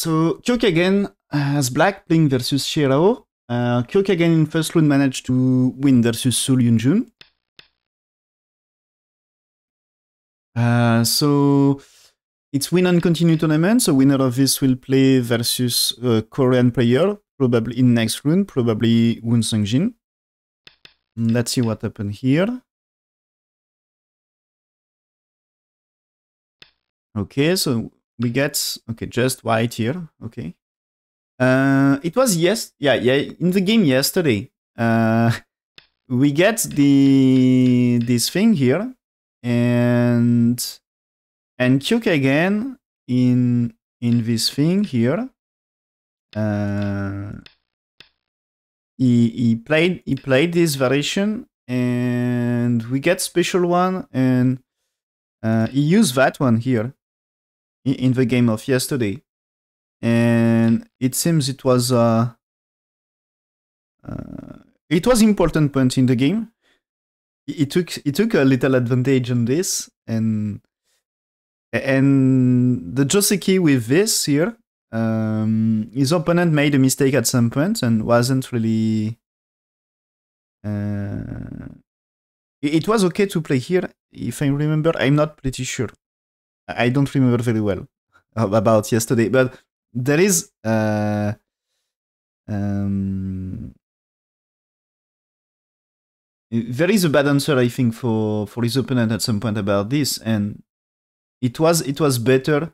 So Kyo Kagen has black playing versus Xie Eraho. Kyo Kagen in first round managed to win versus Sul Yunjun. So it's win and continue tournament. So winner of this will play versus a Korean player, probably in next round, probably Woon Sung-jin. Let's see what happened here. Okay, so we get just white here. Okay. It was in the game yesterday. We get this thing here, and Kyo Kagen in this thing here. He played this variation, and we get special one, and he used that one here in the game of yesterday, and it seems it was important point in the game. He took a little advantage on this, and the Joseki with this here, his opponent made a mistake at some point and wasn't really. It was okay to play here, if I remember. I'm not pretty sure. I don't remember very well about yesterday, but there is there is a bad answer, I think, for his opponent at some point about this, and it was better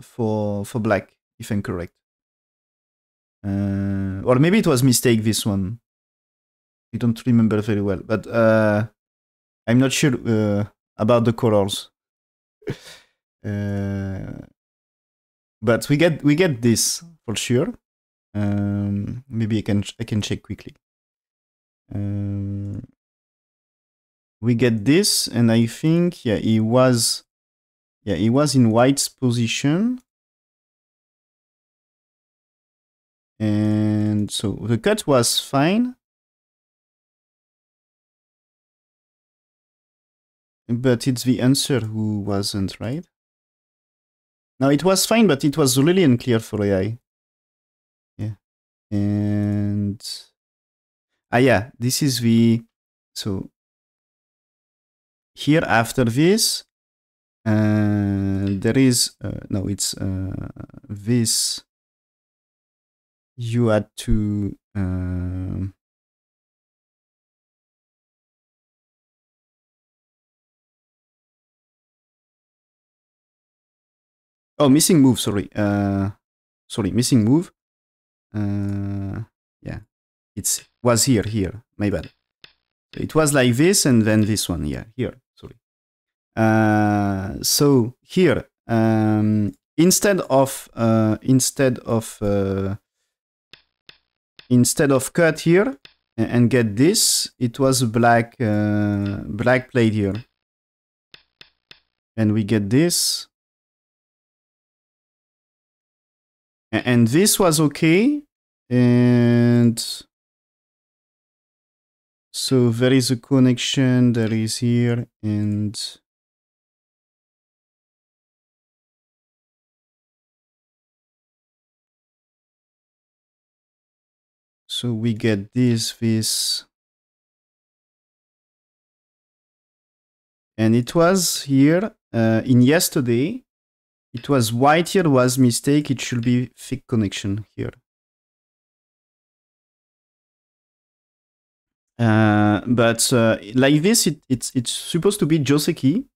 for black, if I'm correct, or maybe it was mistake this one. I don't remember very well, but I'm not sure about the colors. But we get this for sure. Maybe I can check quickly. We get this, and I think he was in white's position, and so the cut was fine, but it's the answer who wasn't right. Now it was fine, but it was really unclear for AI. Yeah, and this is the so. Here after this, there is no. It's this. You had to. Oh, missing move. Sorry. Sorry, missing move. Yeah, it was here. My bad. It was like this, and then this one. Yeah, here. Sorry. So here, instead of cut here and get this, it was black played here, and we get this, and this was okay, and so there is a connection that is here, and so we get this, and it was here in yesterday. It was white here, was mistake. It should be thick connection here. But like this, it's supposed to be Joseki,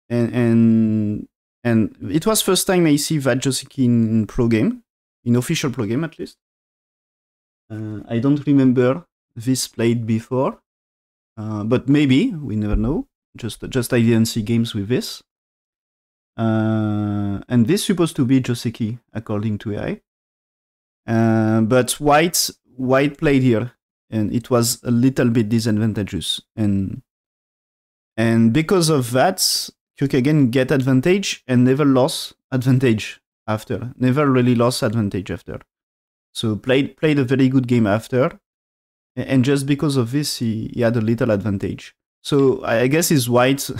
and it was first time I see that Joseki in pro game, in official pro game at least. I don't remember this played before, but maybe, we never know. Just I didn't see games with this. And this supposed to be Joseki according to AI. But white played here, and it was a little bit disadvantageous, and because of that, Kyo Kagen get advantage and never lost advantage after. Never really lost advantage after. So played a very good game after, and just because of this, he had a little advantage. So I guess is white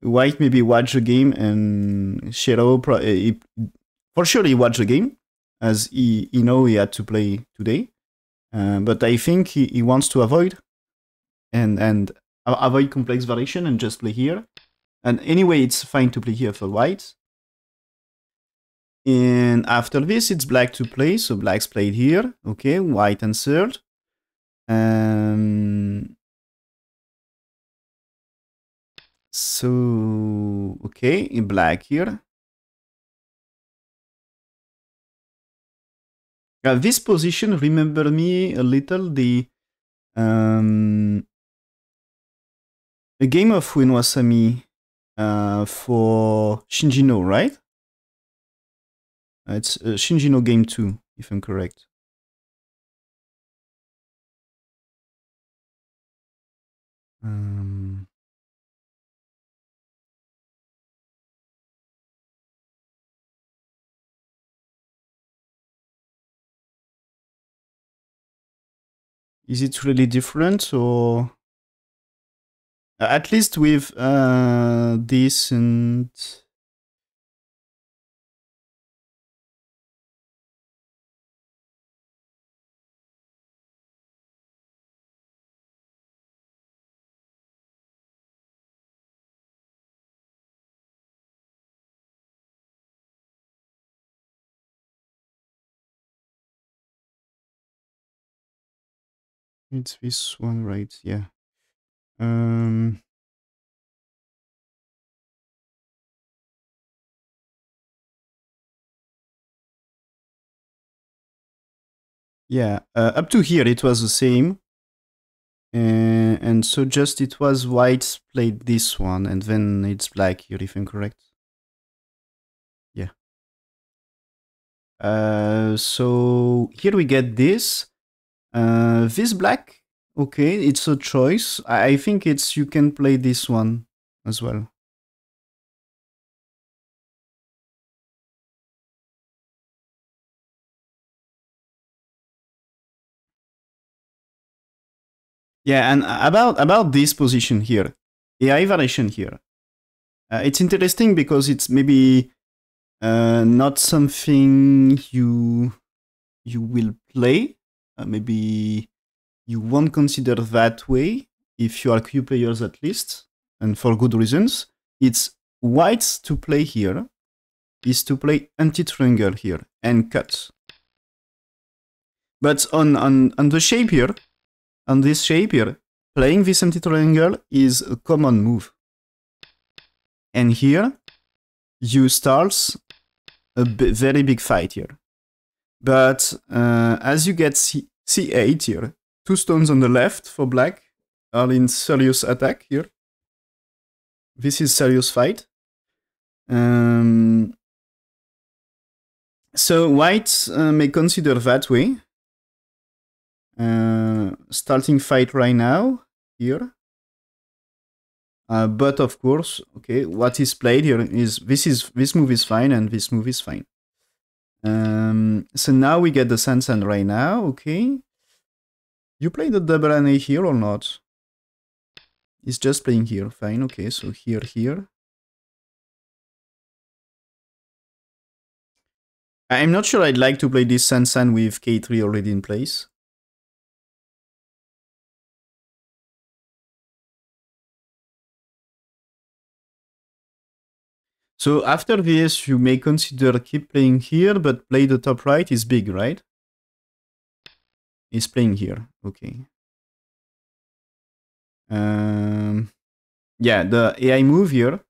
maybe watch the game, and Xie Eraho For sure, he watched the game, as he know he had to play today. But I think he wants to avoid and avoid complex variation and just play here. And anyway, it's fine to play here for white. And after this, it's black to play. So black's played here. Okay, white answered. So, okay, in black here. This position remember me a little the a game of Uenwasami for Shinjino, right? It's Shinjino game 2, if I'm correct. Is it really different, or at least with this and it's this one, right? Yeah. Yeah, up to here it was the same. And so just it was white played this one, and then it's black here, if I'm correct. Yeah. So here we get this. This black, okay, it's a choice. I think it's you can play this one as well. Yeah, and about this position here, AI variation here, it's interesting because it's maybe not something you will play. Maybe you won't consider that way if you are Q players at least, and for good reasons. It's whites to play here is to play anti-triangle here and cut. But on the shape here, on this shape here, playing this anti-triangle is a common move. And here, you start a very big fight here. But as you get C8 here, 2 stones on the left for black are in serious attack here. This is serious fight. So white may consider that way. Starting fight right now here. But of course, okay, what is played here is this move is fine and this move is fine. So now we get the Sansan right now, okay. You play the double NA here or not? It's just playing here, fine, okay, so here. I'm not sure I'd like to play this Sansan with K3 already in place. So after this, you may consider keep playing here, but play the top right is big, right? He's playing here, okay. Yeah, the AI move here.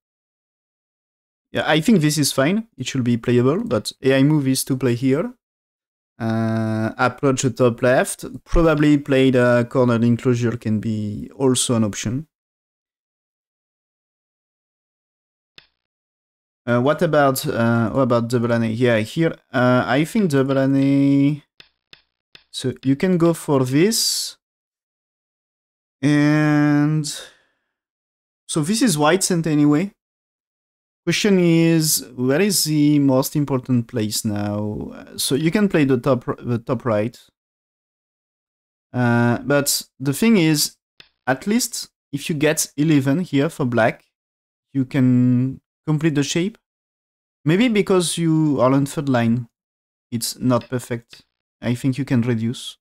Yeah, I think this is fine. It should be playable, but AI move is to play here. Approach the top left. Probably play the corner enclosure can be also an option. What about double NA? Yeah, here I think double NA. So you can go for this, and so this is white cent anyway. Question is, where is the most important place now? So you can play the top right. But the thing is, at least if you get 11 here for black, you can complete the shape. Maybe because you are on third line, it's not perfect. I think you can reduce.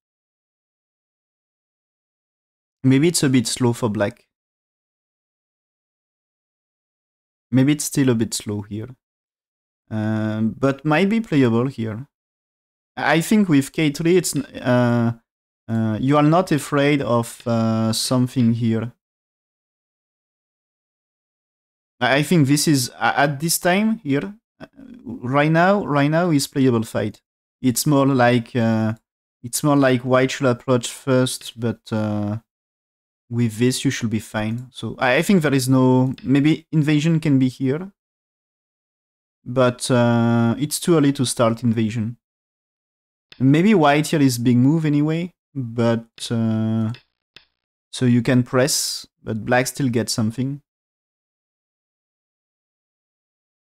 Maybe it's a bit slow for black. Maybe it's still a bit slow here. But might be playable here. I think with K3, it's you are not afraid of something here. I think this is at this time here. Right now is playable fight. It's more like white should approach first, but with this you should be fine. So I think there is no, maybe invasion can be here, but it's too early to start invasion. Maybe white here is big move anyway, but so you can press, but black still gets something.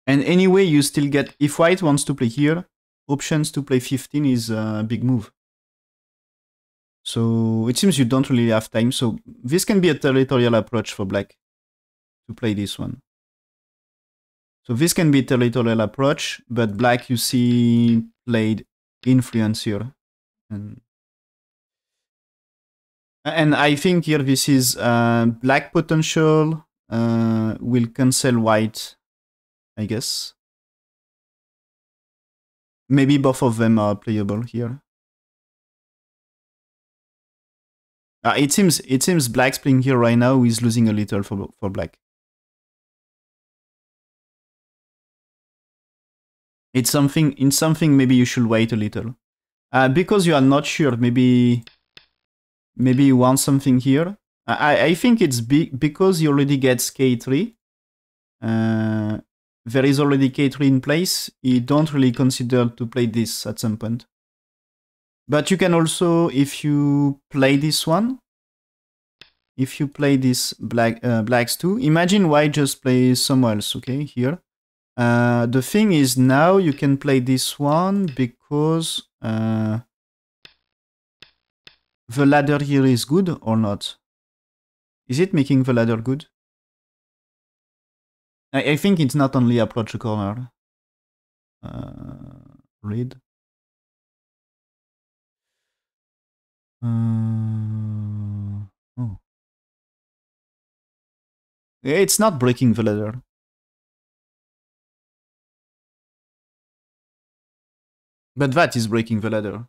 And anyway, you still get, if white wants to play here, options to play 15 is a big move. So it seems you don't really have time. So this can be a territorial approach for black to play this one. So this can be a territorial approach, but black, you see, played influence here. And I think here this is black potential will cancel white, I guess. Maybe both of them are playable here. It seems black's playing here right now is losing a little for black. It's something maybe you should wait a little. Because you are not sure, maybe you want something here. I think it's because he already gets K3. There is already K3 in place. You don't really consider to play this at some point. But you can also, if you play this one, if you play this blacks too, imagine white just plays somewhere else, okay, here. The thing is now you can play this one because the ladder here is good or not? Is it making the ladder good? I think it's not only approach the corner. Read. Oh. It's not breaking the ladder. But that is breaking the ladder.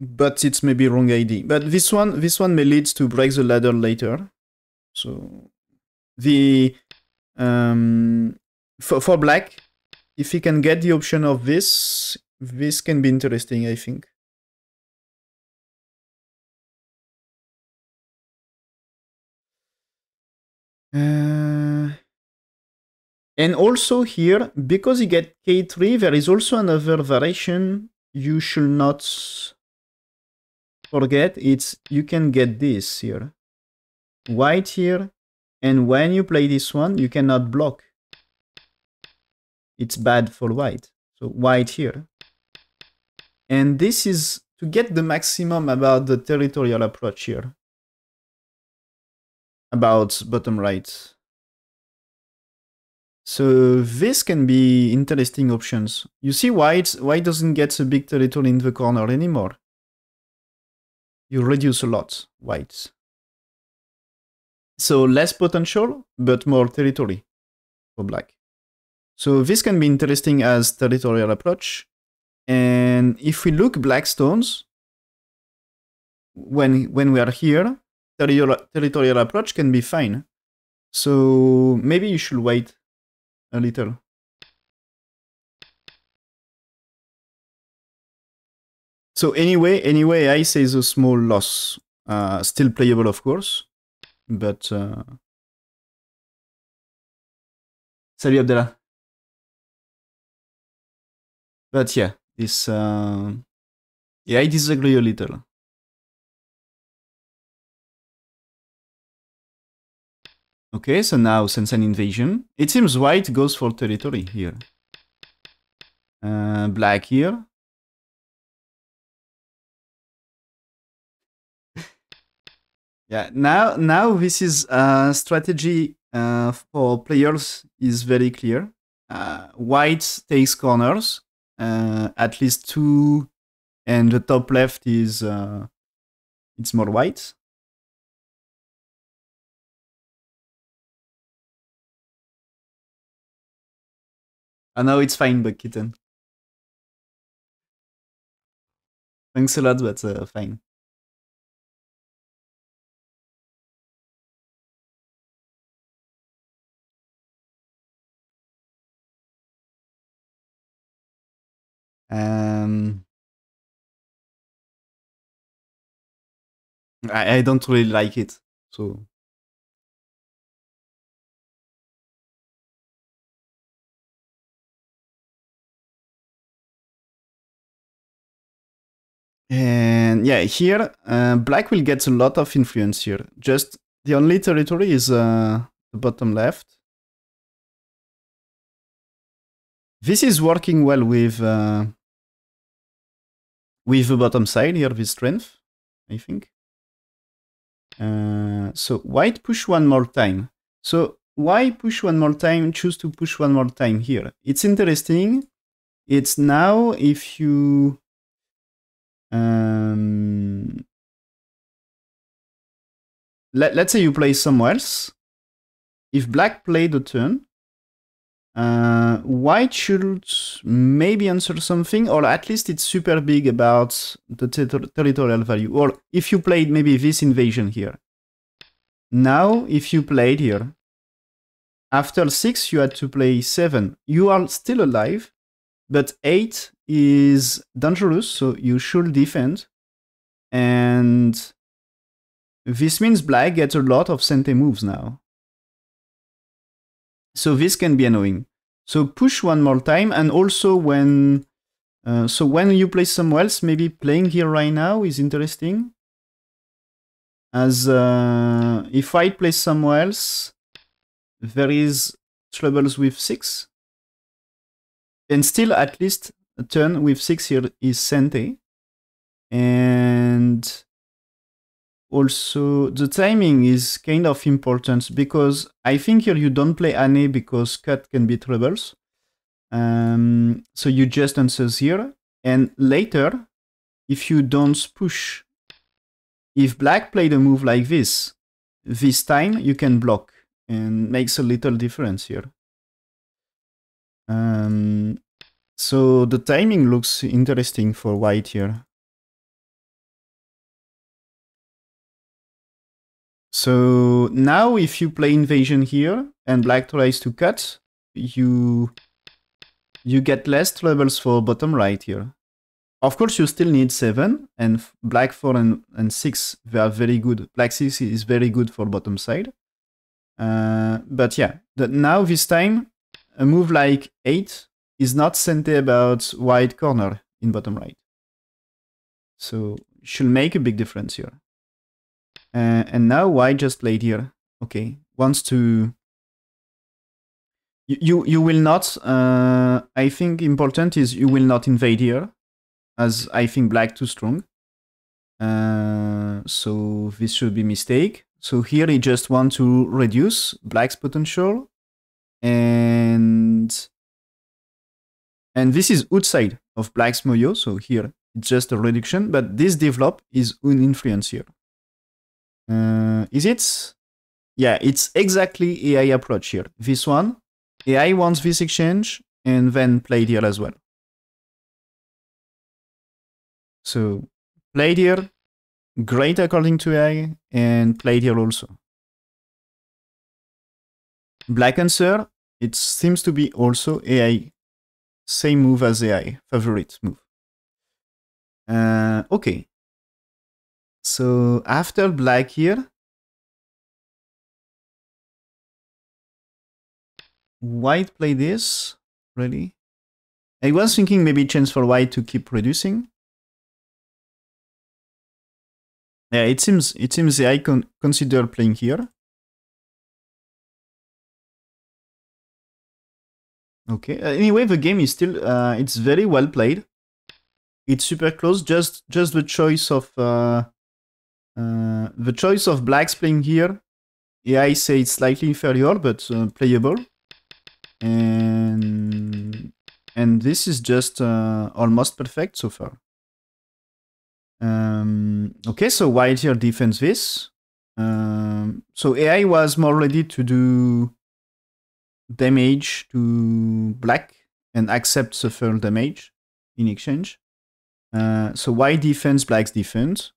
But it's maybe wrong ID. But this one may lead to break the ladder later. So the for black, if he can get the option of this can be interesting, I think. And also here, because you get K3, there is also another variation you should not forget. It's you can get this here. White here, and when you play this one, you cannot block. It's bad for white. So white here. And this is to get the maximum about the territorial approach here. About bottom right. So this can be interesting options. You see white doesn't get a big territory in the corner anymore. You reduce a lot, white. So less potential, but more territory for black. So this can be interesting as territorial approach. And if we look black stones, when we are here, territorial approach can be fine. So maybe you should wait a little. So anyway, I say the small loss. Still playable, of course, but salut Abdallah. But yeah, this yeah, I disagree a little. Okay, so now since an invasion, it seems white goes for territory here. Black here. Yeah, now this is a strategy for players is very clear. White takes corners, at least 2, and the top left is it's more white. No, it's fine, but kitten. Thanks a lot, but fine. I don't really like it, so. And yeah, here, black will get a lot of influence here. Just the only territory is the bottom left. This is working well with the bottom side here, with strength, I think. So white push one more time. So why push one more time? Choose to push one more time here. It's interesting. It's now if you let's say you play somewhere else. If black played a turn, white should maybe answer something, or at least it's super big about the territorial value. Or if you played maybe this invasion here. Now, if you played here, after 6 you had to play 7. You are still alive, but 8 is dangerous, so you should defend. And this means black gets a lot of Sente moves now. So this can be annoying. So push one more time, and also when you play somewhere else, maybe playing here right now is interesting. As if white plays somewhere else, there is troubles with 6. And still at least a turn with 6 here is Sente. And also, the timing is kind of important, because I think here you don't play Ane because cut can be troubles. So you just answer here. And later, if you don't push, if black played a move like this time you can block, and makes a little difference here. So the timing looks interesting for white here. So now if you play invasion here and black tries to cut, you get less troubles for bottom right here. Of course, you still need 7, and black 4 and 6, they are very good. Black 6 is very good for bottom side. But yeah, now this time, a move like 8 is not Sente about white corner in bottom right. So should make a big difference here. And now white just played here. Okay, wants to... You will not... I think important is you will not invade here, as I think black too strong. So this should be mistake. So here he just want to reduce black's potential. And this is outside of black's moyo. So here it's just a reduction, but this develop is un influence here. Is it? Yeah, it's exactly AI approach here. This one, AI wants this exchange and then played here as well. So played here, great according to AI, and played here also. Black answer, it seems to be also AI. Same move as AI, favorite move. Okay. So after black here, white play this, really? I was thinking maybe chance for white to keep reducing. Yeah, it seems the icon consider playing here. Okay. Anyway, the game is still it's very well played. It's super close. Just the choice of blacks playing here AI say it's slightly inferior, but playable. And this is just almost perfect so far. Okay, so white here defends this. So AI was more ready to do damage to black and accept suffer damage in exchange. So white defends, black's defense.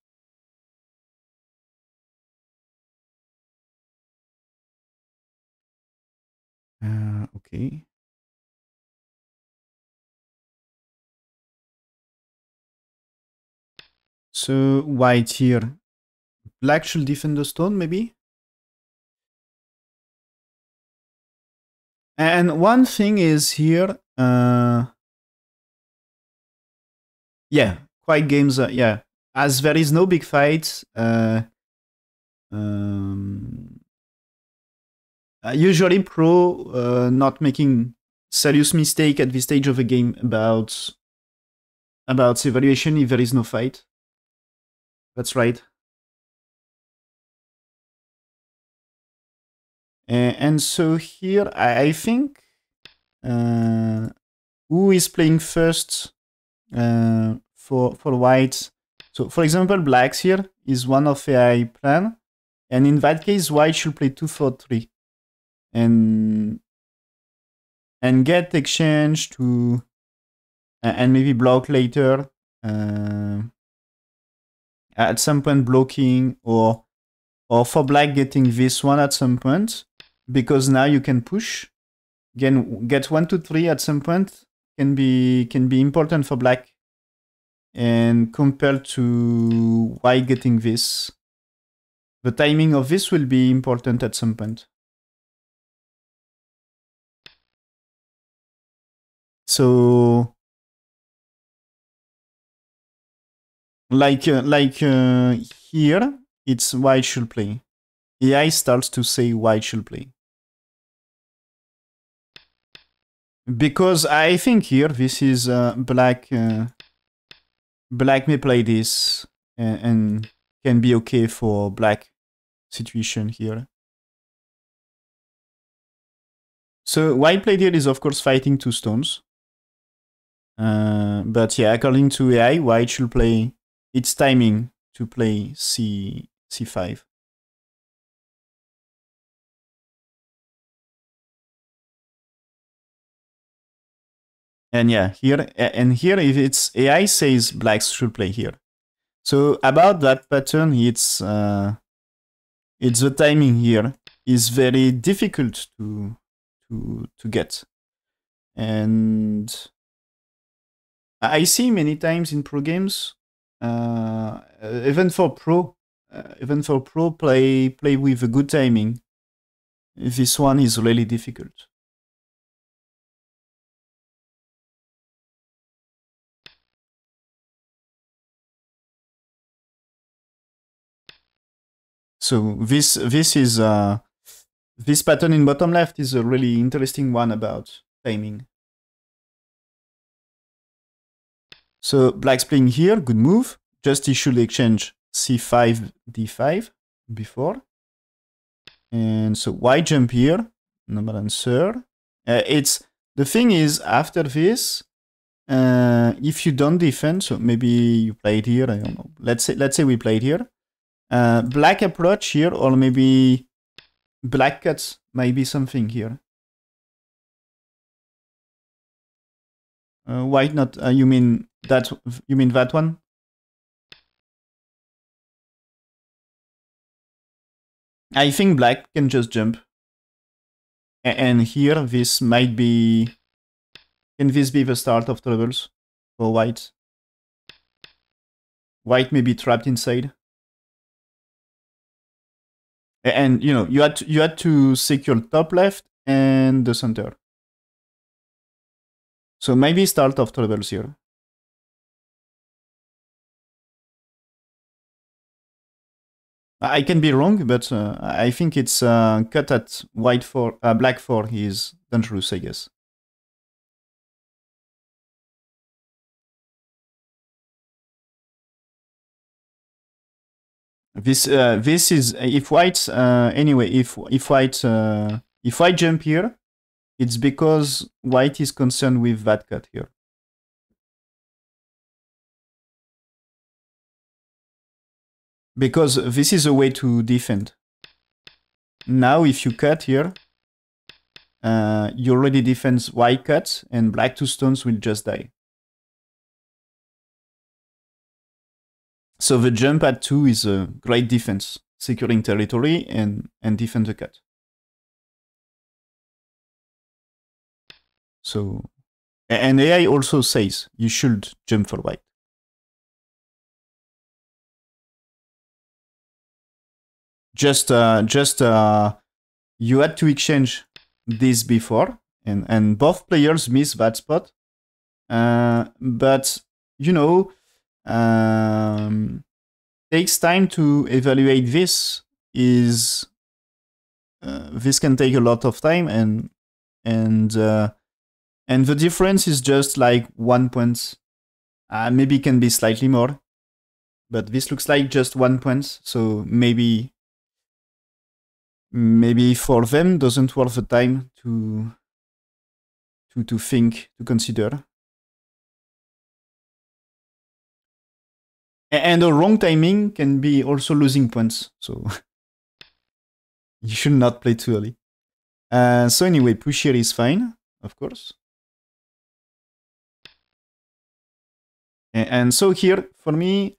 Okay. So white here. Black should defend the stone, maybe? And one thing is here, yeah, quiet games, yeah. As there is no big fight, usually pro not making serious mistake at this stage of a game about evaluation if there is no fight. That's right. And so here, I think who is playing first for white? So for example, blacks here is one of AI plan, and in that case, white should play 2-4-3, and get exchange to and maybe block later. At some point blocking, or for black getting this one at some point, because now you can push. Again, get 1-2-3 at some point can be important for black, and compared to white getting this, the timing of this will be important at some point. So like here, it's white should play. AI starts to say white should play. Because I think here, this is black. Black may play this and can be okay for black situation here. So white play here is of course fighting 2 stones. But yeah, according to AI, white should play its timing to play c5. And yeah, here if it's AI says blacks should play here. So about that pattern, it's the timing here is very difficult to get. And I see many times in pro games, even for pro play with a good timing. This one is really difficult. So this is this pattern in bottom left is a really interesting one about timing. So black's playing here, good move. Just he should exchange c5, d5 before. And so white jump here, number answer. It's the thing is after this, if you don't defend, so maybe you played here, I don't know. Let's say we played here. Black approach here, or maybe black cuts might be something here. White not? You mean that? You mean that one? I think black can just jump. And here, this might be... Can this be the start of troubles for white? White may be trapped inside. And, you know, you had to secure top left and the center. So maybe start of troubles here. I can be wrong, but I think it's cut at white 4, black 4 is dangerous, I guess. This is if white anyway if white jump here, it's because white is concerned with that cut here. Because this is a way to defend. Now if you cut here, you already defend white cut, and black 2 stones will just die. So the jump at 2 is a great defense, securing territory and defend the cut. So, and AI also says you should jump for white. Just you had to exchange this before, and both players miss that spot. But you know, takes time to evaluate this. This can take a lot of time, and the difference is just like 1 point. Maybe it can be slightly more, but this looks like just 1 point. So maybe for them doesn't worth the time to think, to consider. And a wrong timing can be also losing points, so you should not play too early. So anyway, push here is fine, of course. And so here, for me,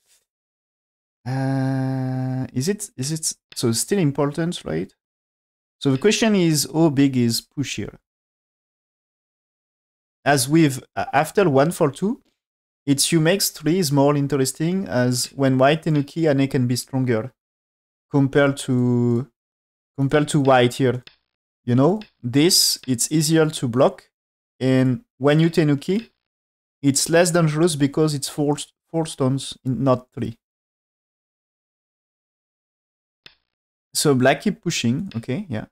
is it so still important, right? So the question is, how big is push here? As with after 1-4-2, its you makes 3 is more interesting, as when white tenuki, Ane can be stronger compared to white here. You know, this, it's easier to block, and when you tenuki, it's less dangerous because it's 4 stones, not 3. So black keep pushing, okay, yeah.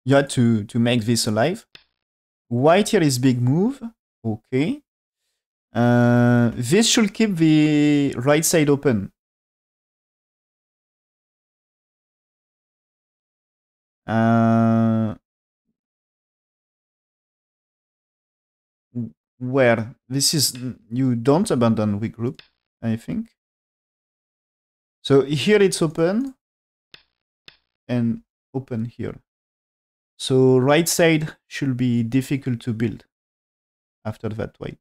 You had to make this alive. White here is big move, okay. This should keep the right side open. Where this is, you don't abandon weak group, I think. So here it's open and open here. So right side should be difficult to build after that white.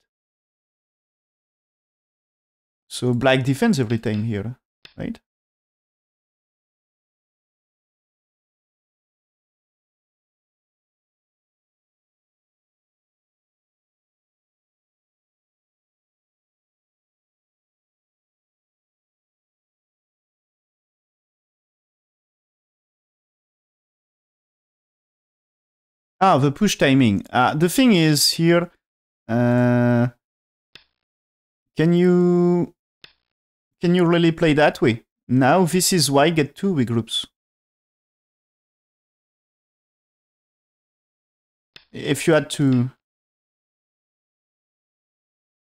So black defends every time here, right? The push timing. The thing is here, can you really play that way? Now this is why get 2 weak groups. If you had to...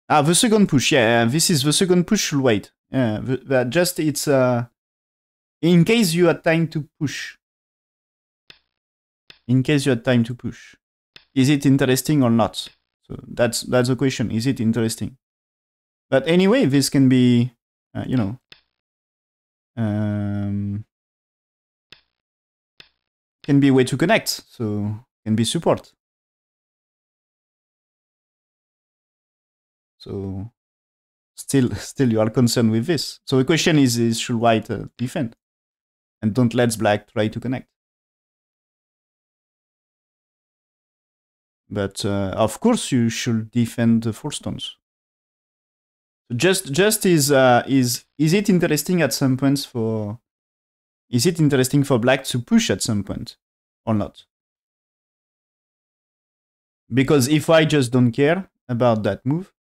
the second push, yeah, this is the second push should wait. Yeah, just it's in case you had time to push. In case you had time to push. Is it interesting or not? So that's the question. Is it interesting? But anyway, this can be, you know, can be a way to connect. So can be support. So still you are concerned with this. So the question is should white defend? And don't let black try to connect. But of course you should defend the 4 stones. So just is it interesting at some points for... Is it interesting for black to push at some point or not? Because if I just don't care about that move,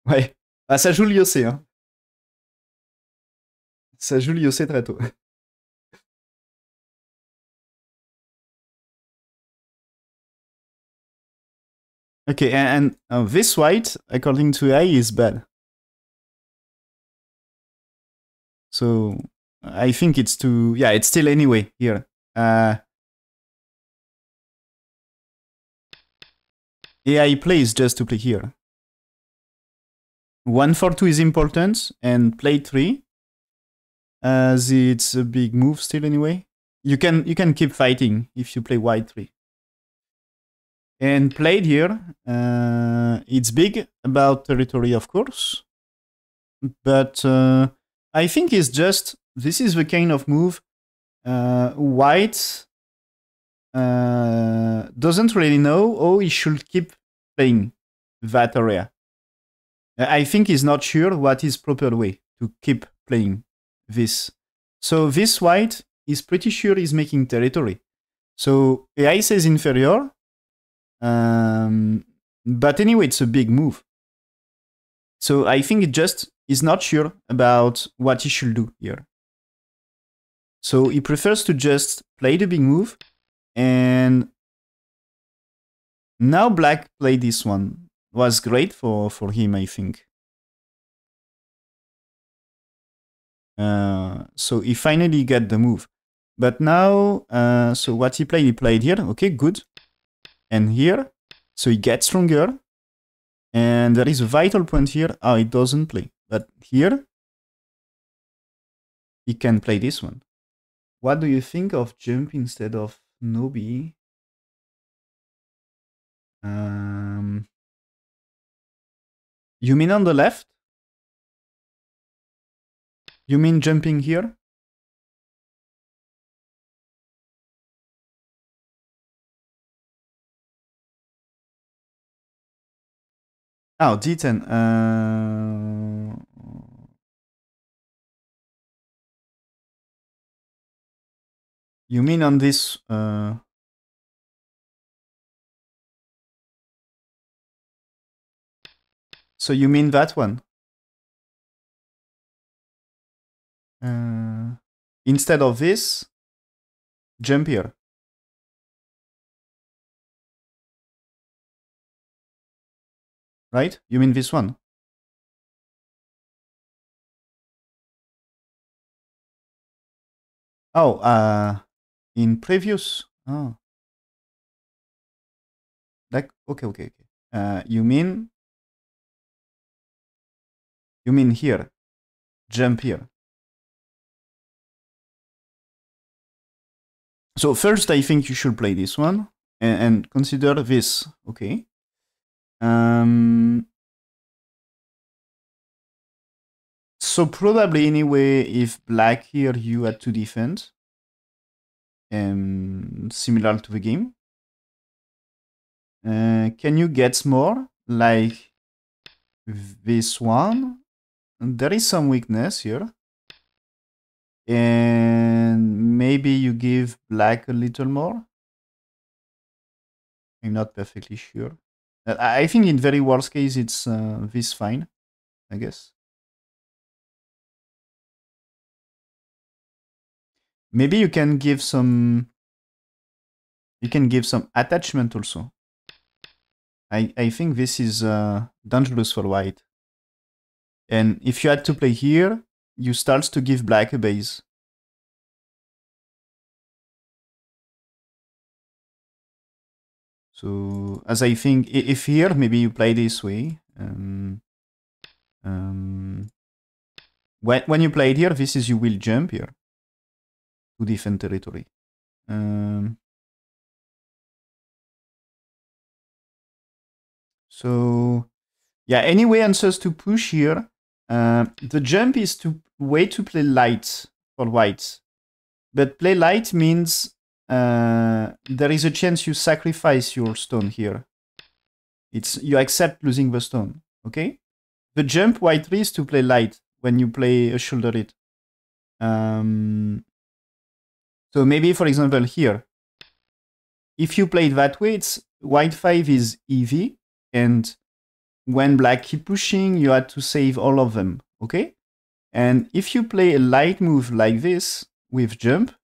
ouais, ça joue l'IOC, hein. Ça joue l'IOC très tôt. Okay, and this white, according to AI, is bad. So I think it's too... Yeah, it's still anyway here. AI plays just to play here. 1-4-2 is important, and play 3, as it's a big move still anyway. You can keep fighting if you play white 3. And played here, it's big about territory, of course, but I think it's just, this is the kind of move white doesn't really know how he should keep playing that area. I think he's not sure what is proper way to keep playing this. So this white is pretty sure he's making territory. So AI says inferior, but anyway, it's a big move. So I think it just is not sure about what he should do here. So he prefers to just play the big move, and now black played this one. Was great for him, I think. So he finally got the move. But now, so what he played here. Okay, good. And here, so he gets stronger. And there is a vital point here. Oh, it doesn't play. But here, he can play this one. What do you think of jump instead of Nobi? You mean on the left? You mean jumping here? Oh, D10. You mean on this... So you mean that one? Instead of this, jump here. Right? You mean this one? Oh, in previous... Oh. Like, okay. You mean here. Jump here. So first, I think you should play this one and consider this. Okay. So probably anyway, if black here, you had to defend. Similar to the game. Can you get more? Like this one? There is some weakness here. And maybe you give black a little more? I'm not perfectly sure. I think in very worst case, it's this fine, I guess. Maybe you can give some... You can give some attachment also. I think this is dangerous for white. And if you had to play here, you start to give black a base. So, as I think, if here, maybe you play this way. When you play it here, this is you will jump here to defend territory. So, yeah, anyway, answers to push here. The jump is to way to play light for white. But play light means there is a chance you sacrifice your stone here. You accept losing the stone, okay? The jump white 3 is to play light when you play a shoulder it. So maybe, for example, here, if you play it that way, it's white 5 is EV, and when black keep pushing, you had to save all of them, okay? And if you play a light move like this with jump,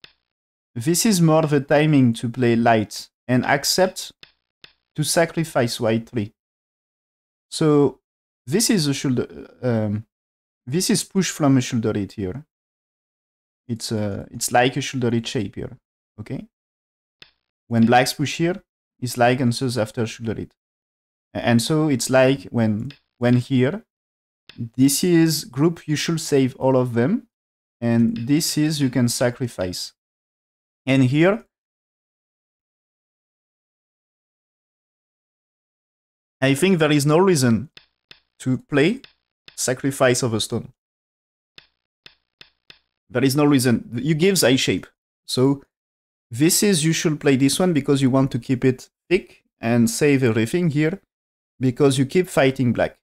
this is more the timing to play light and accept to sacrifice white 3. So this is a shoulder. This is push from a shoulder hit here. It's like a shoulder hit shape here. Okay. When blacks push here, it's like answers after shoulder hit. And so it's like when here, this is group, you should save all of them. And this is you can sacrifice. And here, I think there is no reason to play sacrifice of a stone. There is no reason. You gives eye shape. So this is, you should play this one because you want to keep it thick and save everything here because you keep fighting black.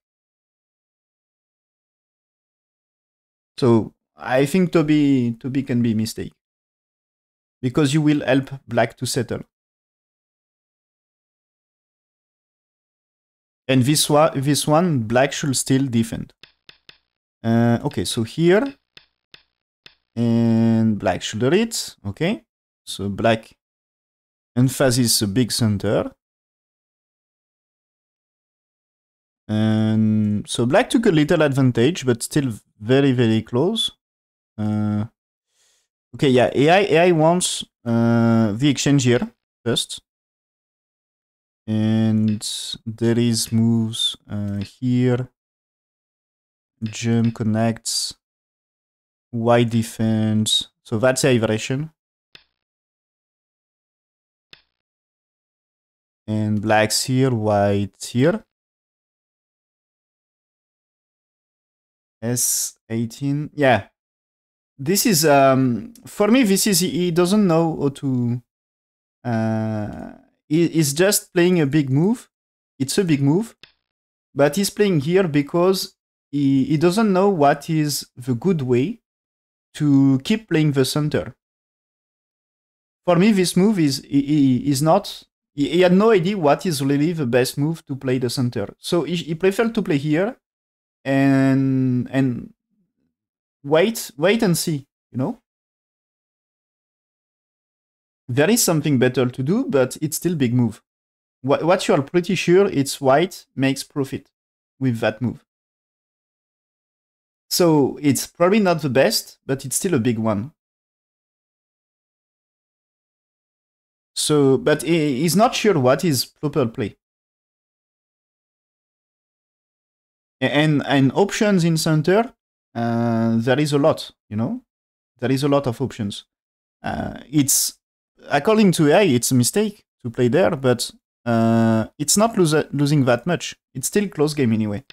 So I think Toby can be a mistake because you will help black to settle. And this one, black should still defend. Okay, so here, and black shoulder hit. Okay, so black emphasizes a big center. And so black took a little advantage, but still very, very close. Okay, yeah, AI wants the exchange here first. And there is moves here. Jump connects. White defense. So that's a variation. And blacks here, white here. S18. Yeah. This is, for me, this is, he doesn't know how to, he's just playing a big move. It's a big move. But he's playing here because he doesn't know what is the good way to keep playing the center. For me, this move is not, he had no idea what is really the best move to play the center. So he preferred to play here and wait and see, you know? There is something better to do, but it's still big move. What you are pretty sure, it's white makes profit with that move. So it's probably not the best, but it's still a big one. So, but he's not sure what is proper play. And options in center, there is a lot, you know? There is a lot of options. It's, according to AI, it's a mistake to play there, but it's not losing that much. It's still close game anyway.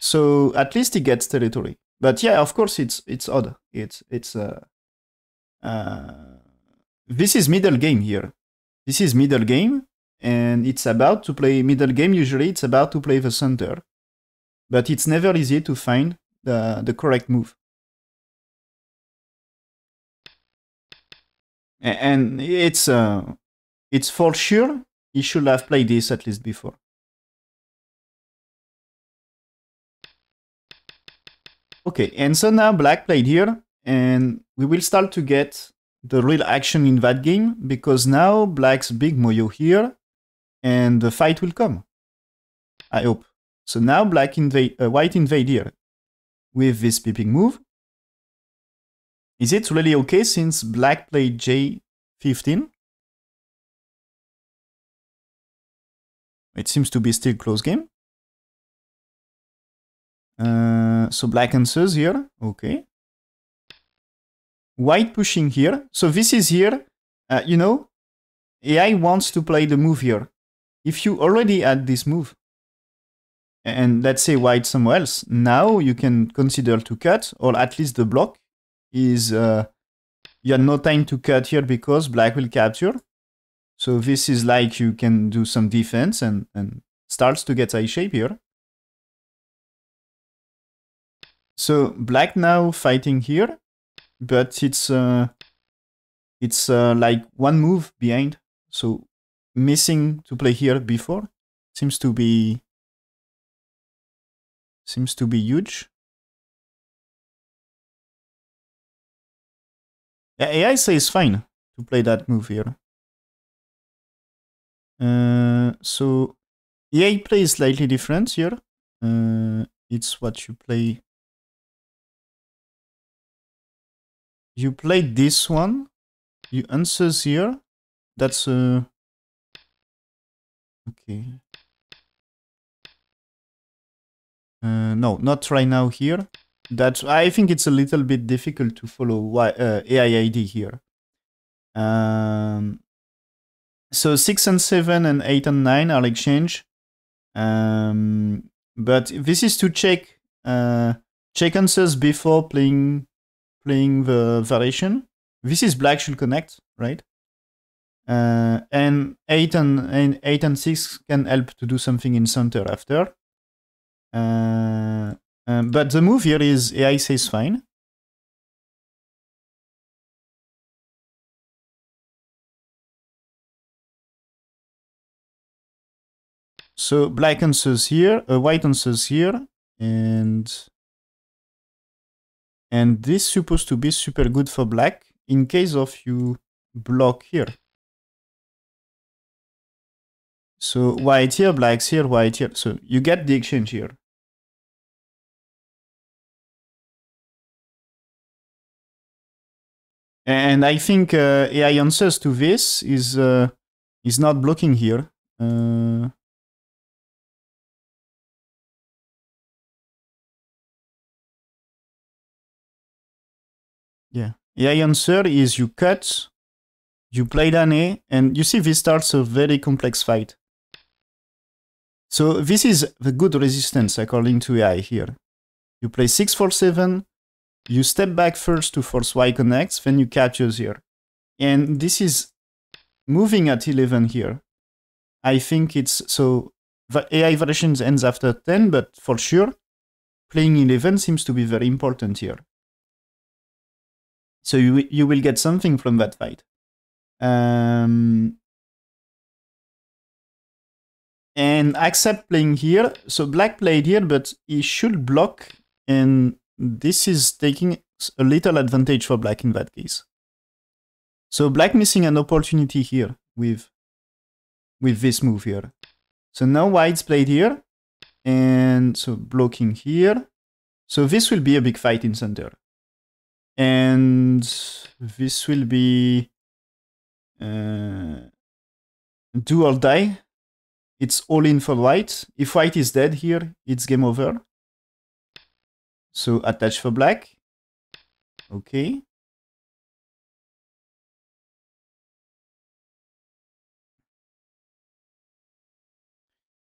So at least he gets territory. But yeah, of course, it's odd. This is middle game here. This is middle game, and it's about to play middle game. Usually, it's about to play the center, but it's never easy to find the correct move. And it's for sure he should have played this at least before. Okay, and so now black played here, and we will start to get the real action in that game, because now black's big moyo here, and the fight will come. I hope. So now white invade here with this peeping move. Is it really okay since black played J15? It seems to be still close game. So black answers here. Okay. White pushing here. So this is here. You know, AI wants to play the move here. If you already had this move, and let's say white somewhere else, now you can consider to cut, or at least the block is, you had no time to cut here because black will capture. So this is like you can do some defense and starts to get eye shape here. So black now fighting here, but it's like one move behind. So missing to play here before seems to be huge. AI says fine to play that move here. So AI play is slightly different here. It's what you play. You play this one. You answers here. That's okay. No, not right now here. That's, I think it's a little bit difficult to follow AI ID here. So 6 and 7 and 8 and 9 are exchange. But this is to check answers before playing the variation. This is black should connect, right? And 8 and 6 can help to do something in center after. But the move here is AI says fine. So black answers here, white answers here, and this is supposed to be super good for black in case of you block here. So white here, black's here, white here. So you get the exchange here. And I think AI answers to this is not blocking here. Yeah. AI answer is you cut, you play an A, and you see this starts a very complex fight. So this is the good resistance according to AI here. You play 6 4 7, you step back first to force Y connects, then you capture here. And this is moving at 11 here. I think it's, so the AI variations ends after 10, but for sure, playing 11 seems to be very important here. So you will get something from that fight. And accept playing here. So black played here, but he should block, and this is taking a little advantage for black in that case. So black missing an opportunity here with this move here. So now white's played here, and so blocking here. So this will be a big fight in center. And this will be do or die. It's all in for white. If white is dead here, it's game over. So attach for black. Okay.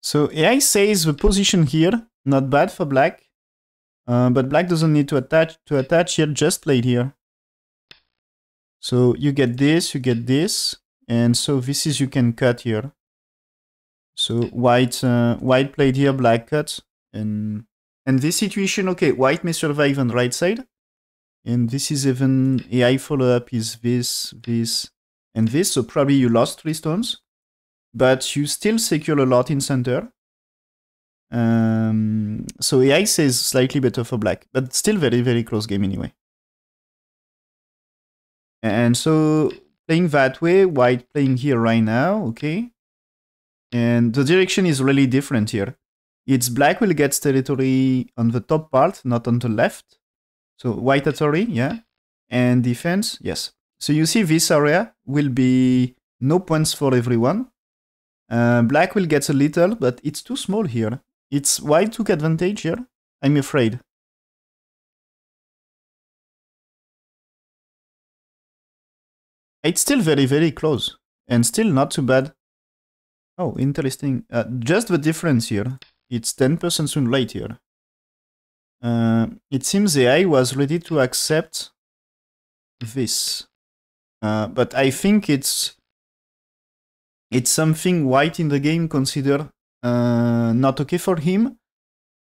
So AI says the position here, not bad for black. But black doesn't need to attach here, just played here. So you get this, and so this is, you can cut here. So white played here, black cut, and this situation, okay, white may survive on the right side, and this is even AI follow-up is this, and this, so probably you lost 3 stones, but you still secure a lot in center. So AI says slightly better for black, but still very, very close game anyway. And so playing that way, white playing here right now, okay. And the direction is really different here. It's black will get territory on the top part, not on the left. So white territory, yeah. And defense, yes. So you see this area will be no points for everyone. Black will get a little, but it's too small here. It's white took advantage here, I'm afraid. It's still very, very close, and still not too bad. Oh, interesting. Just the difference here. It's 10% soon late here. It seems AI was ready to accept this. But I think it's something white in the game consider not okay for him.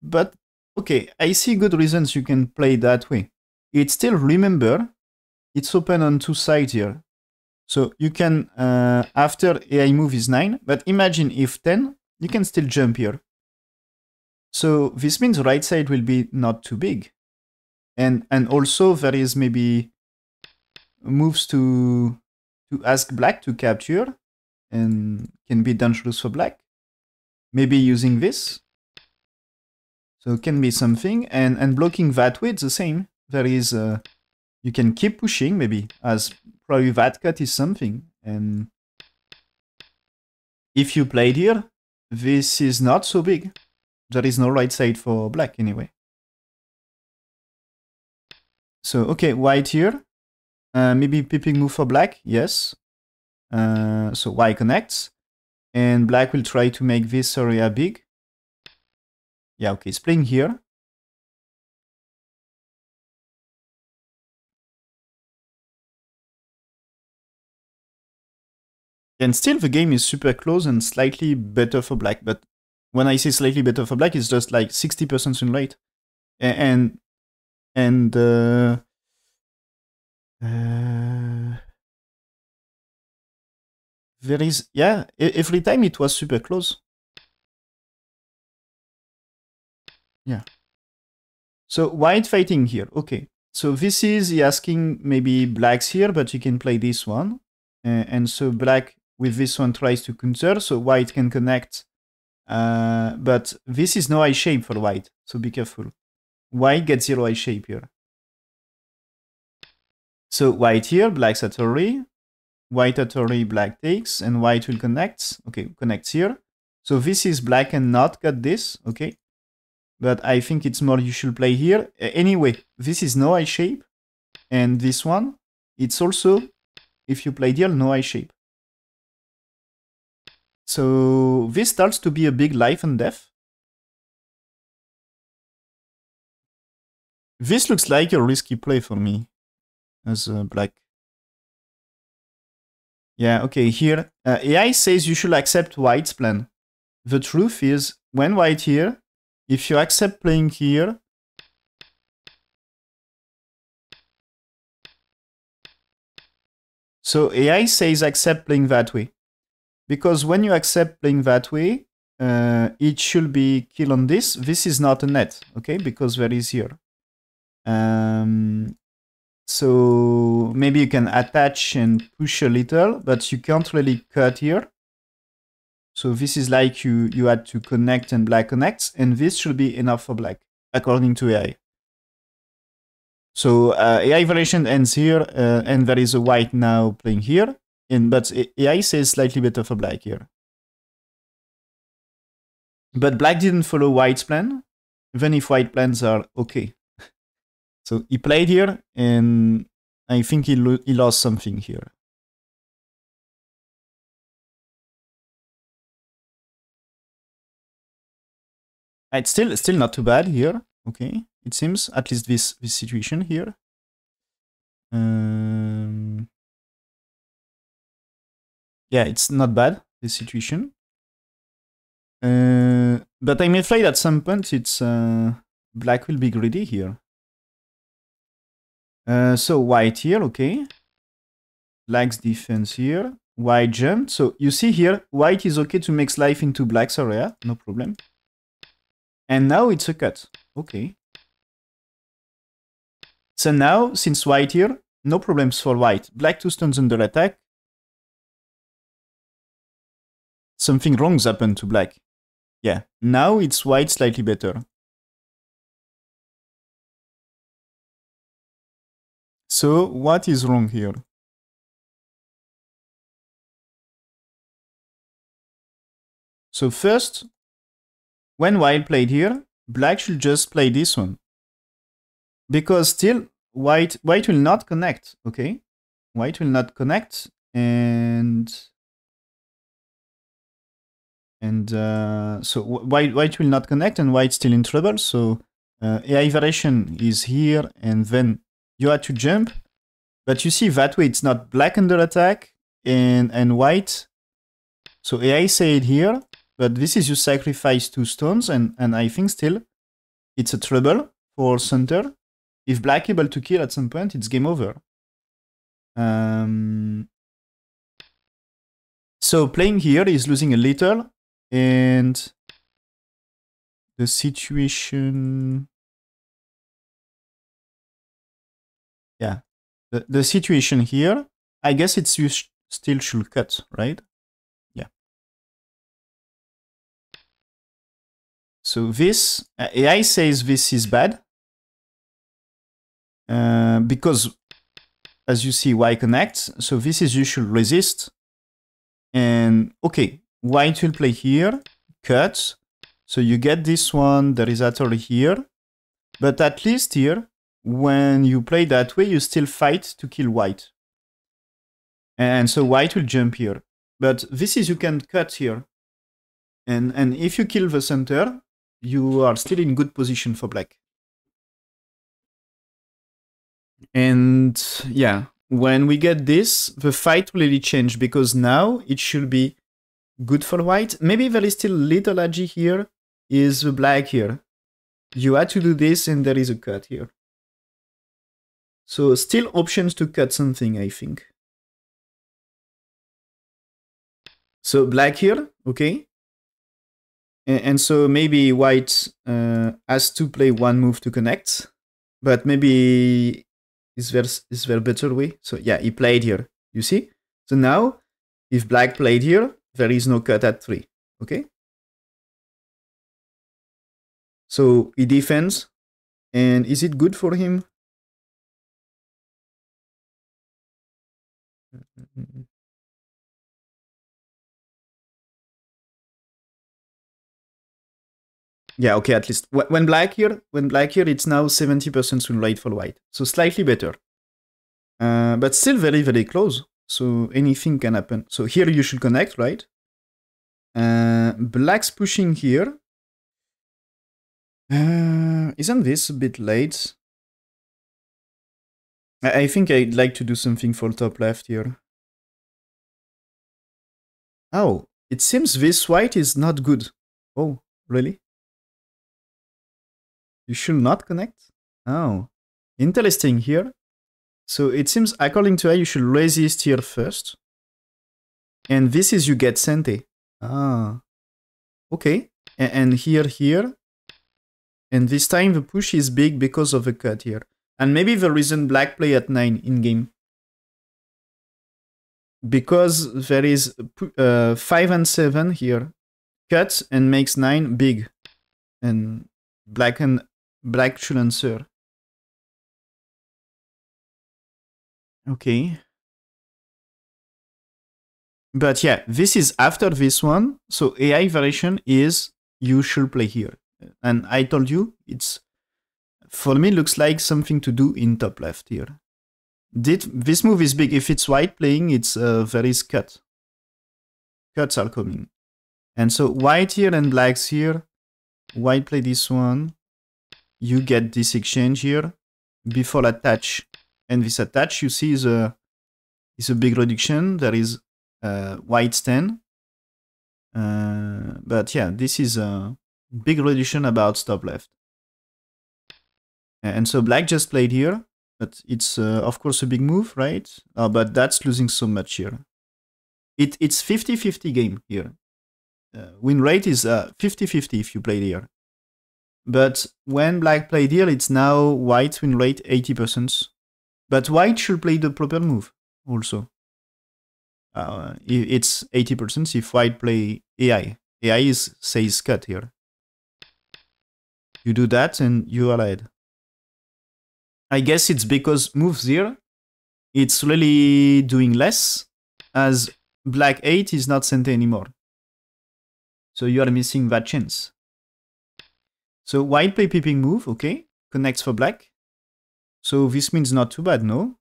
But okay, I see good reasons you can play that way. It's still, remember, it's open on 2 sides here. So you can, after AI move is 9, but imagine if 10, you can still jump here. So this means right side will be not too big. And also there is maybe moves to ask black to capture, and can be dangerous for black. maybe using this. So it can be something, and blocking that way, it's the same. There is, you can keep pushing maybe, as probably that cut is something. And if you played here, this is not so big. There is no right side for black anyway. So, okay, white here. Maybe peeping move for black, yes. So white connects. And black will try to make this area big. Yeah, okay, it's playing here. And still the game is super close and slightly better for black. But when I say slightly better for black, it's just like 60% win rate. And there is, yeah, every time it was super close. Yeah. So white fighting here, okay. So this is asking maybe blacks here, but you can play this one. And so black with this one tries to counter, so white can connect. But this is no eye shape for white, so be careful. White gets 0 eye shape here. So white here, black's at Ori. White at Ori, black takes, and white will connect. Okay, connects here. So this is black and not got this, okay. But I think it's more you should play here. Anyway, this is no eye shape. And this one, it's also, if you play here, no eye shape. So this starts to be a big life and death. This looks like a risky play for me as black. Yeah, okay, here. AI says you should accept white's plan. The truth is, when white here, if you accept playing here, so AI says accept playing that way. Because when you accept playing that way, it should be kill on this. This is not a net, okay? Because there is here. So maybe you can attach and push a little, but you can't really cut here. So this is like you had to connect and black connects, and this should be enough for black, according to AI. So AI variation ends here, and there is a white now playing here. But AI says slightly better for black here. But black didn't follow white's plan, even if white plans are okay. So he played here, and I think he lost something here. It's still not too bad here. Okay, it seems, at least this situation here. Yeah, it's not bad, this situation. But I'm afraid at some point it's black will be greedy here. So white here, okay. Black's defense here. White jumped. So you see here, white is okay to mix life into black's area, no problem. And now it's a cut. Okay. So now, since white here, no problems for white. Black 2 stones under attack. Something wrong's happened to black. Yeah, now it's white slightly better. So what is wrong here? So first, when white played here, black should just play this one. Because still, white will not connect, okay? White will not connect, and so white will not connect, and white's still in trouble. So AI variation is here, and then you had to jump. But you see that way it's not black under attack and white. So AI said here, but this is you sacrifice 2 stones, and I think still it's a trouble for center. If black able to kill at some point, it's game over. So playing here is losing a little, and the situation, yeah, the situation here, I guess it's you still should cut, right? Yeah. So this, AI says this is bad. Because, as you see, Y connects. So this is you should resist. And, okay, white will play here, cut. So you get this one, there is actually here. But at least here, when you play that way, you still fight to kill white. And so white will jump here. But this is you can cut here. And if you kill the center, you are still in good position for black. And yeah, when we get this, the fight will really change because now it should be good for white. Maybe there is still little agi here, is the black here. You had to do this and there is a cut here. So still options to cut something, I think. So black here, okay. And so maybe white has to play one move to connect, but maybe is there a better way? So yeah, he played here, you see? So now, if black played here, there is no cut at 3, okay? So he defends, and is it good for him? Yeah, okay, at least. When black here, it's now 70% win rate for white. So slightly better. But still very, very close. So anything can happen. So here you should connect, right? Black's pushing here. Isn't this a bit late? I think I'd like to do something for top left here. Oh, it seems this white is not good. Oh, really? You should not connect? Oh, interesting here. So it seems, according to her, you should resist here first. And this is you get Sente. Ah, okay. And here. And this time the push is big because of the cut here. And maybe the reason black play at 9 in game. Because there is 5 and 7 here. Cut and makes 9 big. And black should answer. Okay. But yeah, this is after this one. So AI variation is you should play here. And I told you, it's for me looks like something to do in top left here. This move is big. If it's white playing, it's there is cut. Cuts are coming. And so white here and blacks here. White play this one. You get this exchange here before attach. And this attach, you see, is a big reduction. There is white's 10. But yeah, this is a big reduction about top left. And so black just played here. But it's, of course, a big move, right? But that's losing so much here. It's 50-50 game here. Win rate is 50-50 if you play here. But when black played here, it's now white win rate 80%. But white should play the proper move also. It's 80% if white play AI. AI says cut here. You do that and you are ahead. I guess it's because moves here, it's really doing less, as black 8 is not Sente anymore. So you are missing that chance. So white play peeping move, okay, connects for black. So this means not too bad, no?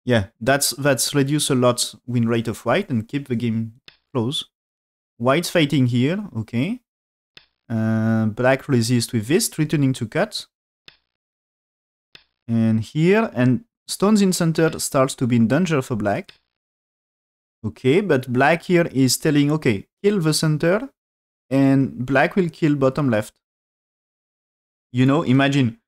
Yeah, that's reduce a lot win rate of white and keep the game close. White's fighting here, okay. Black resist with this, returning to cut. And here, and stones in center starts to be in danger for black. Okay, but black here is telling, okay, kill the center, and black will kill bottom left. You know, imagine,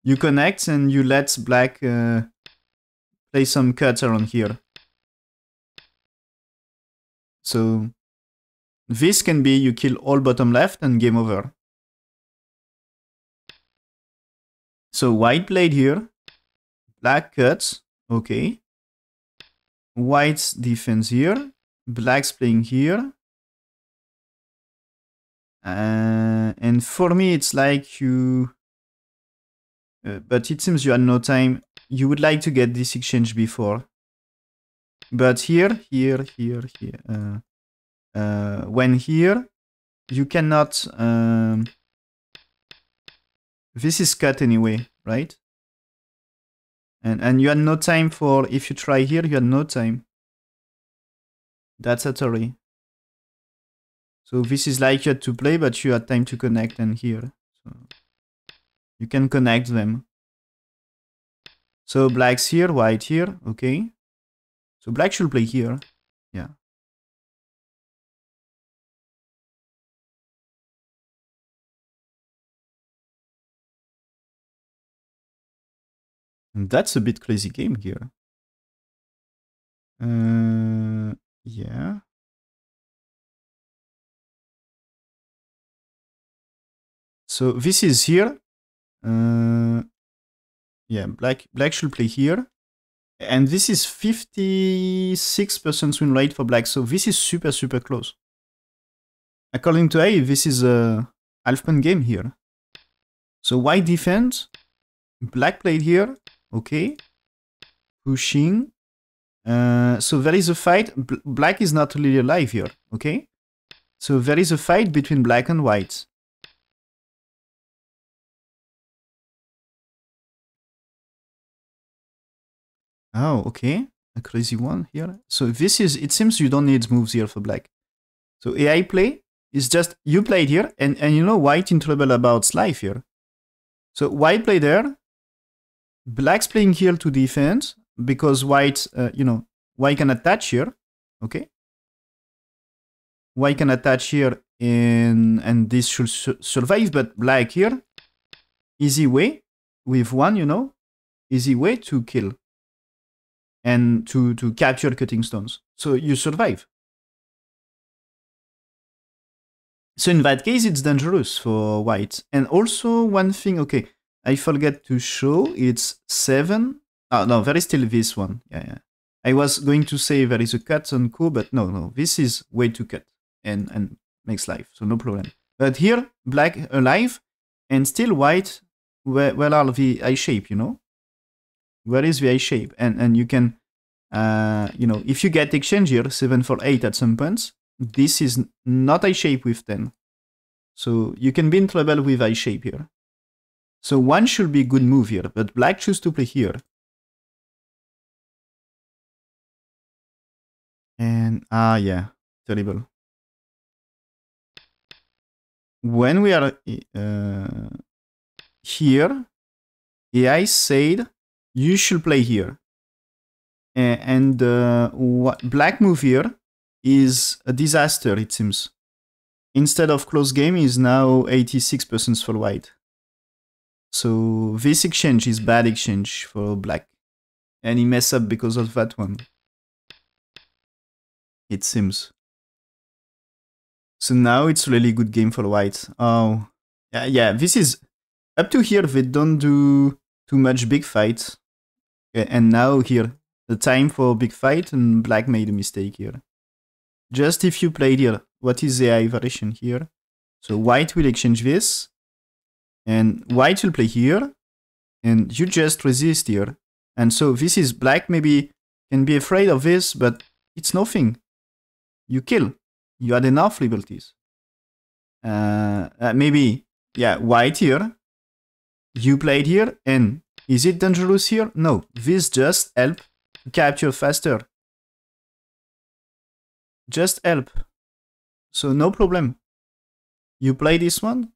you connect and you let black play some cuts around here. So, this can be you kill all bottom left and game over. So white played here, black cuts, okay. White's defense here, black's playing here. And for me, it's like you... but it seems you had no time. You would like to get this exchange before. But here, when here, you cannot... this is cut anyway, right? And you had no time for... If you try here, you had no time. That's a story. So this is like you had to play, but you had time to connect and here. So you can connect them. So black's here, white here, okay. So black should play here, yeah. And that's a bit crazy game here. Yeah. So this is here. Yeah, black should play here. And this is 56% win rate for black. So this is super, super close. According to A, this is a half-point game here. So white defend. Black played here. Okay. Pushing. So there is a fight. Black is not really alive here. Okay. So there is a fight between black and white. Oh, okay. A crazy one here. So this is, it seems you don't need moves here for black. So AI play is just, you played here, and you know white in trouble about life here. So white play there. Black's playing here to defend, because white, you know, white can attach here. Okay. White can attach here, and this should survive, but black here, easy way, with one, you know, easy way to kill. And to capture cutting stones. So you survive. So in that case, it's dangerous for white. And also one thing, okay, I forget to show, it's 7. Oh, no, there is still this one. Yeah. I was going to say there is a cut on Co, but no, this is way to cut and makes life, so no problem. But here, black alive, and still white, where are the eye shape, you know? Where is the eye shape? And you can, you know, if you get exchange here, 7 for 8 at some points, this is not eye shape with 10. So you can be in trouble with eye shape here. So 1 should be a good move here, but black choose to play here. And, yeah, terrible. When we are here, AI said, you should play here. And what black move here is a disaster, it seems. Instead of close game, is now 86% for white. So this exchange is bad exchange for black. And he mess up because of that one. It seems. So now it's really good game for white. Oh, yeah, this is... Up to here, they don't do too much big fight. And now here, the time for big fight, and black made a mistake here. Just if you played here, what is the AI variation here? So white will exchange this, and white will play here, and you just resist here. And so this is black maybe can be afraid of this, but it's nothing. You kill. You had enough liberties. Maybe, yeah, white here. You played here, and is it dangerous here? No, this just help to capture faster. Just help. So no problem. You play this one,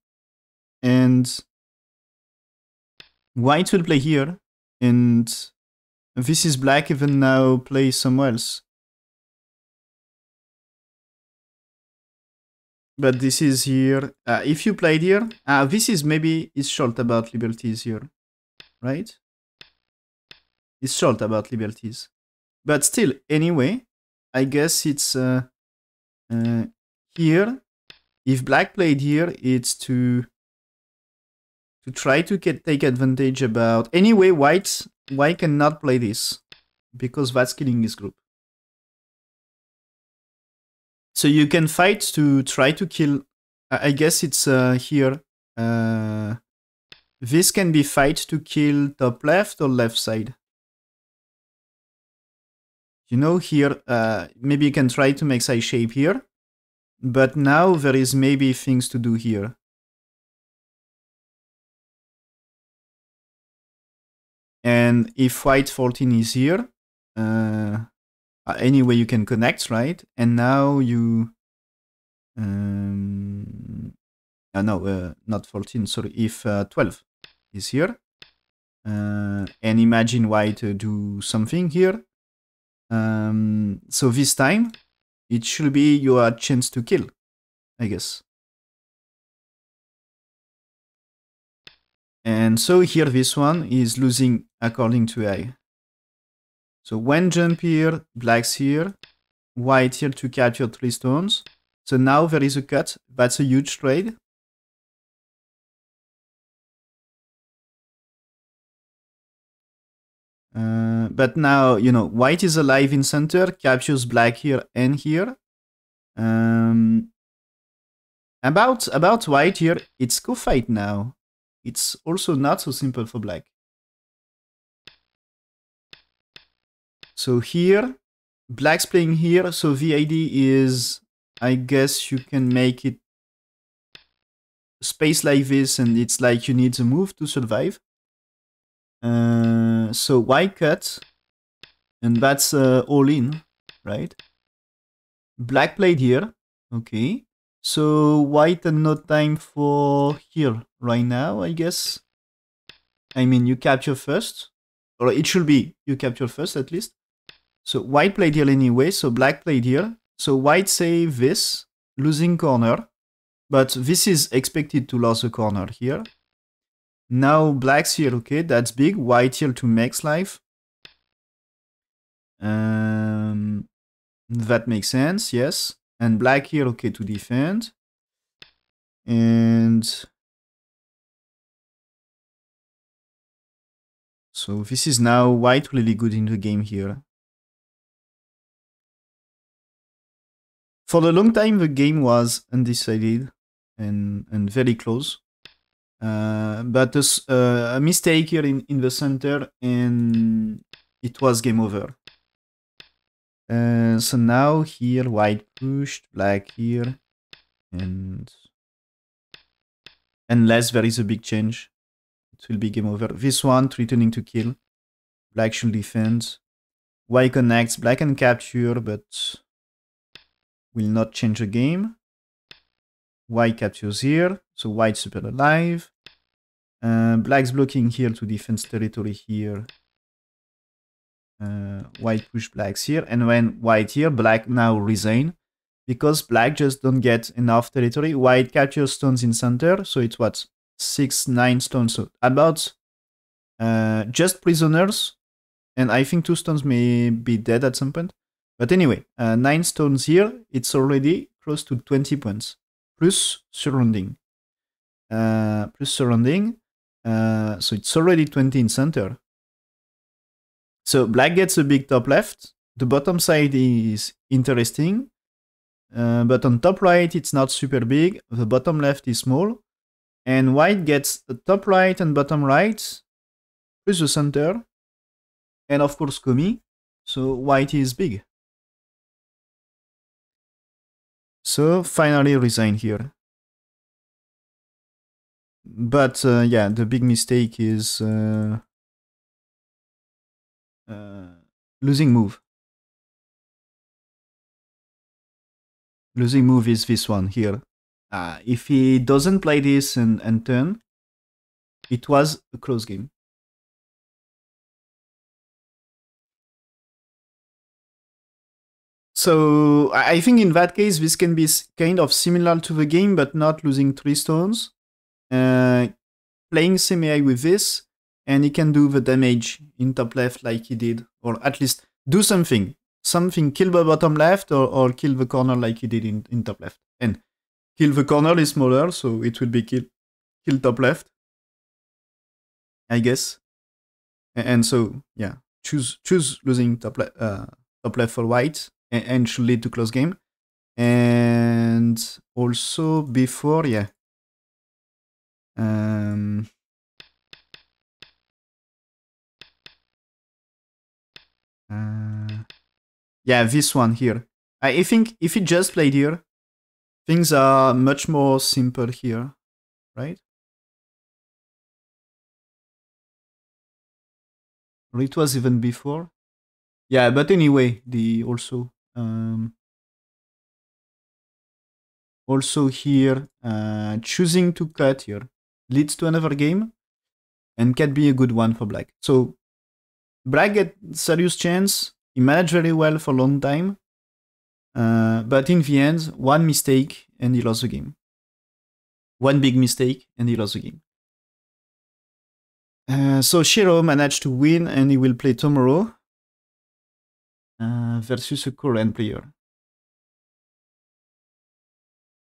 and white will play here, and this is black even now play somewhere else. But this is here. If you played here, this is maybe is short about liberties here, right? It's short about liberties. But still, anyway, I guess it's here. If black played here, it's to try to take advantage about... Anyway, white cannot play this, because that's killing his group. So you can fight to try to kill I guess it's here. This can be fight to kill top left or left side. You know, here, maybe you can try to make side shape here. But now there is maybe things to do here. And if white 14 is here, anyway you can connect, right? And now you... no, not 14, sorry. If 12 is here, and imagine white do something here. So this time, it should be your chance to kill, I guess. And so here this one is losing according to AI. So when jump here, black's here, white here to capture 3 stones. So now there is a cut. That's a huge trade. But now, you know, white is alive in center, captures black here and here. About white here, it's co-fight now. It's also not so simple for black. So here, black's playing here, so the idea is, I guess you can make it space like this, and it's like you need the move to survive. So white cut, and that's all in, right? Black played here, okay. So white had no time for here right now, I guess. I mean, you capture first, or it should be you capture first at least. So white played here anyway, so black played here. So white save this, losing corner, but this is expected to lose a corner here. Now black's here, okay, that's big. White here to max life. That makes sense, yes. And black here, okay, to defend. And so this is now white really good in the game here. For a long time, the game was undecided and very close. But a mistake here in the center, and it was game over. So now here, white pushed, black here, and unless there is a big change, it will be game over. This one, threatening to kill. Black should defend. White connects, black can capture, but will not change the game. White captures here, so white super alive. Black's blocking here to defend territory here. White push blacks here, and when white here, black now resign. Because black just don't get enough territory. White captures stones in center, so it's what? 6, 9 stones, so about just prisoners. And I think 2 stones may be dead at some point. But anyway, 9 stones here, it's already close to 20 points. Plus surrounding. So it's already 20 in center. So black gets a big top left. The bottom side is interesting. But on top right, it's not super big. The bottom left is small. And white gets the top right and bottom right, plus the center. And of course, Komi. So white is big. So finally resign here. But yeah, the big mistake is losing move. Losing move is this one here. If he doesn't play this and turn, it was a close game. So I think in that case, this can be kind of similar to the game, but not losing 3 stones. Playing semi-AI with this, and he can do the damage in top left like he did, or at least do something. Something, kill the bottom left, or kill the corner like he did in top left. And kill the corner is smaller, so it will be kill top left, I guess. And so, yeah, choose losing top left for white, and should lead to close game. And also before, yeah. Yeah, this one here. I think if he just played here, things are much more simple here, right? Or it was even before. Yeah, but anyway, the also here choosing to cut here leads to another game and can be a good one for black. So black get serious chance. He managed very well for a long time. But in the end, one mistake and he lost the game. One big mistake and he lost the game. So Xie Eraho managed to win and he will play tomorrow versus a Korean player.